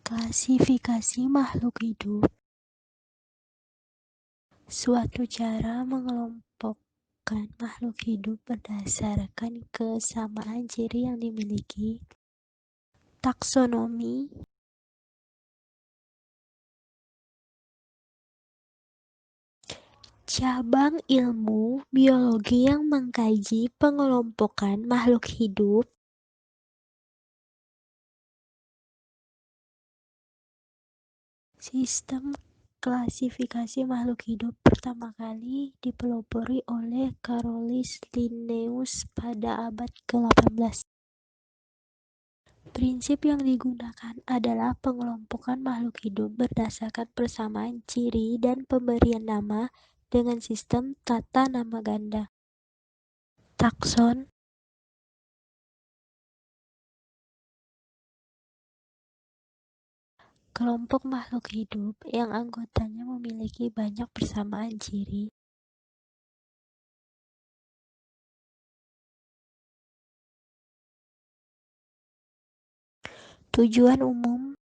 Klasifikasi makhluk hidup suatu cara mengelompokkan makhluk hidup berdasarkan kesamaan ciri yang dimiliki. Taksonomi cabang ilmu biologi yang mengkaji pengelompokan makhluk hidup. Sistem klasifikasi makhluk hidup pertama kali dipelopori oleh Carolus Linnaeus pada abad ke-18. Prinsip yang digunakan adalah pengelompokan makhluk hidup berdasarkan persamaan ciri dan pemberian nama dengan sistem tata nama ganda. Takson kelompok makhluk hidup yang anggotanya memiliki banyak persamaan ciri. Tujuan umum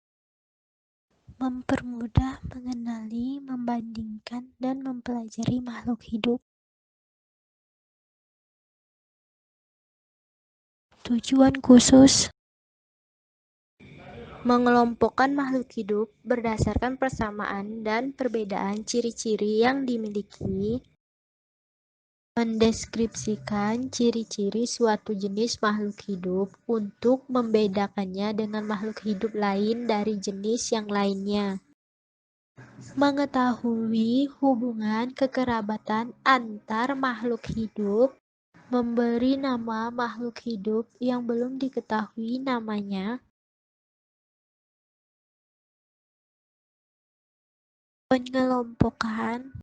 mempermudah mengenali, membandingkan, dan mempelajari makhluk hidup. Tujuan khusus mengelompokkan makhluk hidup berdasarkan persamaan dan perbedaan ciri-ciri yang dimiliki. Mendeskripsikan ciri-ciri suatu jenis makhluk hidup untuk membedakannya dengan makhluk hidup lain dari jenis yang lainnya. Mengetahui hubungan kekerabatan antar makhluk hidup. Memberi nama makhluk hidup yang belum diketahui namanya. Pengelompokan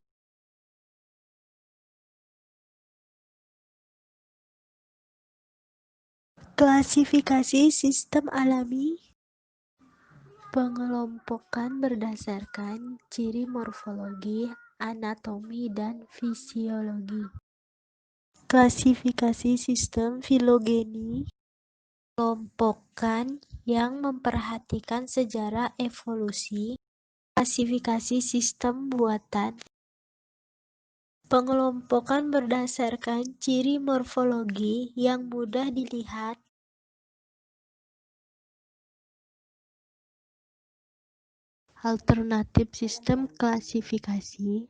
klasifikasi sistem alami. Pengelompokan berdasarkan ciri morfologi, anatomi, dan fisiologi. Klasifikasi sistem filogeni. Pengelompokan yang memperhatikan sejarah evolusi. Klasifikasi sistem buatan. Pengelompokan berdasarkan ciri morfologi yang mudah dilihat. Alternatif sistem klasifikasi.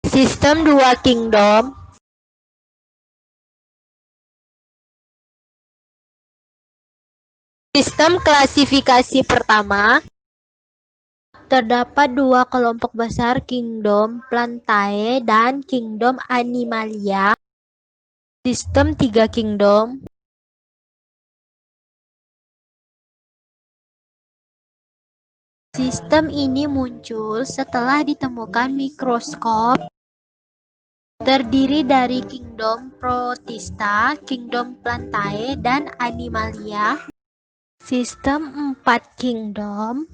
Sistem dua kingdom. Sistem klasifikasi pertama. Terdapat dua kelompok besar, kingdom Plantae dan kingdom Animalia. Sistem tiga kingdom. Sistem ini muncul setelah ditemukan mikroskop. Terdiri dari kingdom Protista, kingdom Plantae, dan Animalia. Sistem empat kingdom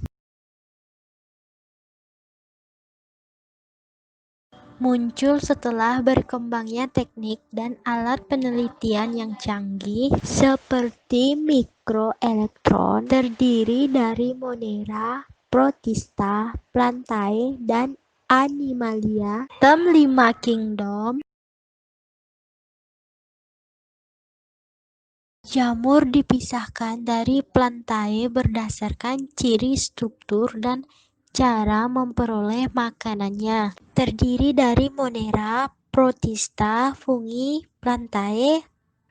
muncul setelah berkembangnya teknik dan alat penelitian yang canggih seperti mikroelektron. Terdiri dari Monera, Protista, Plantae, dan Animalia. Sistem lima kingdom. Jamur dipisahkan dari Plantae berdasarkan ciri struktur dan cara memperoleh makanannya. Terdiri dari Monera, Protista, Fungi, Plantae,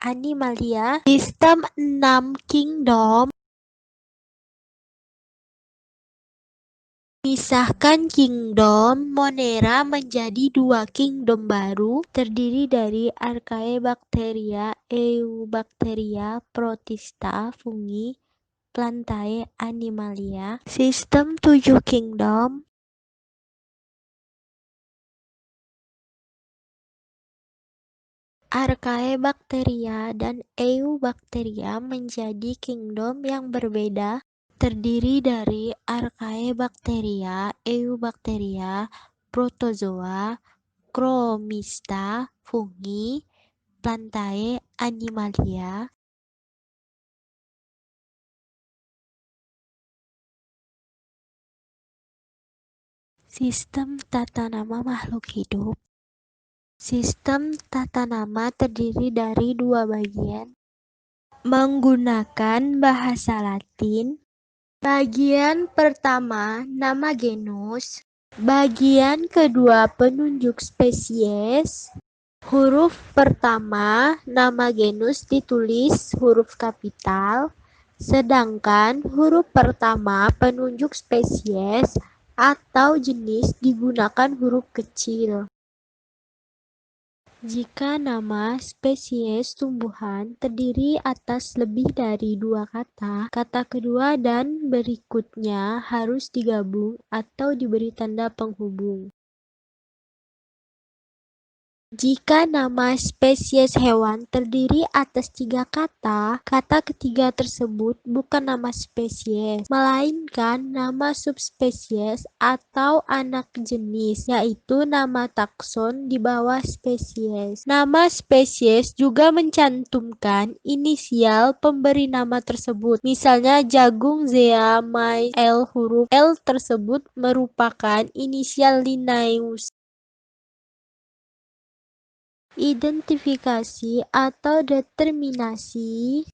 Animalia. Sistem enam kingdom. Pisahkan kingdom Monera menjadi dua kingdom baru, terdiri dari Archaebacteria, Eubacteria, Protista, Fungi, Plantae, Animalia. Sistem tujuh kingdom. Archaebacteria dan Eubacteria menjadi kingdom yang berbeda, terdiri dari Archaebacteria, Eubacteria, Protozoa, Chromista, Fungi, Plantae, Animalia. Sistem tata nama makhluk hidup. Sistem tata nama terdiri dari dua bagian. Menggunakan bahasa Latin. Bagian pertama nama genus. Bagian kedua penunjuk spesies. Huruf pertama nama genus ditulis huruf kapital, sedangkan huruf pertama penunjuk spesies atau jenis digunakan huruf kecil. Jika nama spesies tumbuhan terdiri atas lebih dari dua kata, kata kedua dan berikutnya harus digabung atau diberi tanda penghubung. Jika nama spesies hewan terdiri atas tiga kata, kata ketiga tersebut bukan nama spesies, melainkan nama subspesies atau anak jenis, yaitu nama takson di bawah spesies. Nama spesies juga mencantumkan inisial pemberi nama tersebut. Misalnya jagung Zea Mai L, huruf L tersebut merupakan inisial Linnaeus. Identifikasi atau determinasi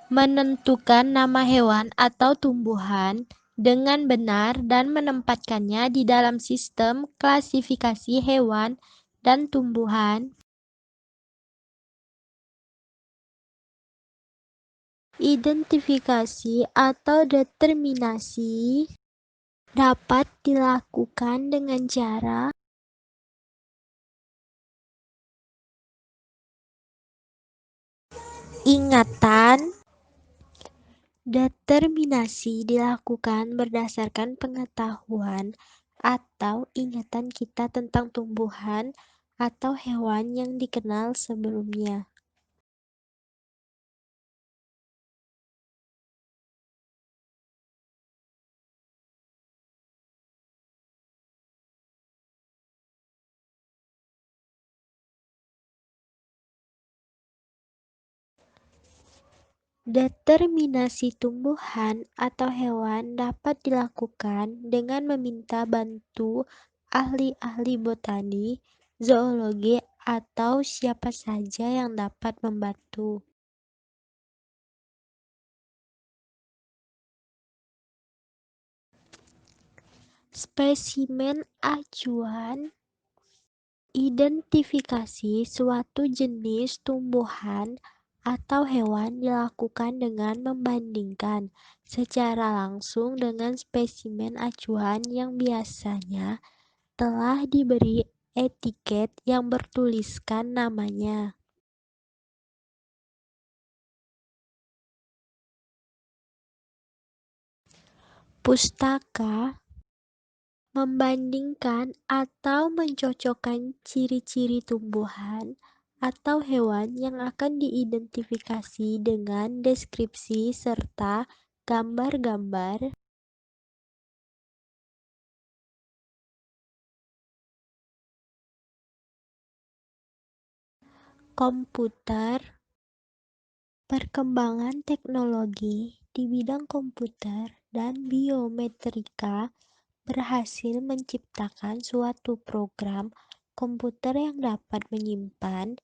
menentukan nama hewan atau tumbuhan dengan benar dan menempatkannya di dalam sistem klasifikasi hewan dan tumbuhan. Identifikasi atau determinasi dapat dilakukan dengan cara ingatan. Determinasi dilakukan berdasarkan pengetahuan atau ingatan kita tentang tumbuhan atau hewan yang dikenal sebelumnya. Determinasi tumbuhan atau hewan dapat dilakukan dengan meminta bantu ahli-ahli botani, zoologi, atau siapa saja yang dapat membantu. Spesimen acuan. Identifikasi suatu jenis tumbuhan atau hewan dilakukan dengan membandingkan secara langsung dengan spesimen acuan yang biasanya telah diberi etiket yang bertuliskan namanya. Pustaka membandingkan atau mencocokkan ciri-ciri tumbuhan atau hewan yang akan diidentifikasi dengan deskripsi serta gambar-gambar. Komputer. Perkembangan teknologi di bidang komputer dan biometrika berhasil menciptakan suatu program komputer yang dapat menyimpan,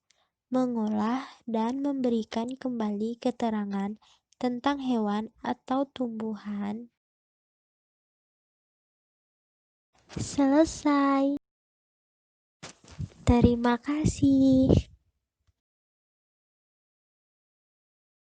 mengolah, dan memberikan kembali keterangan tentang hewan atau tumbuhan. Selesai. Terima kasih.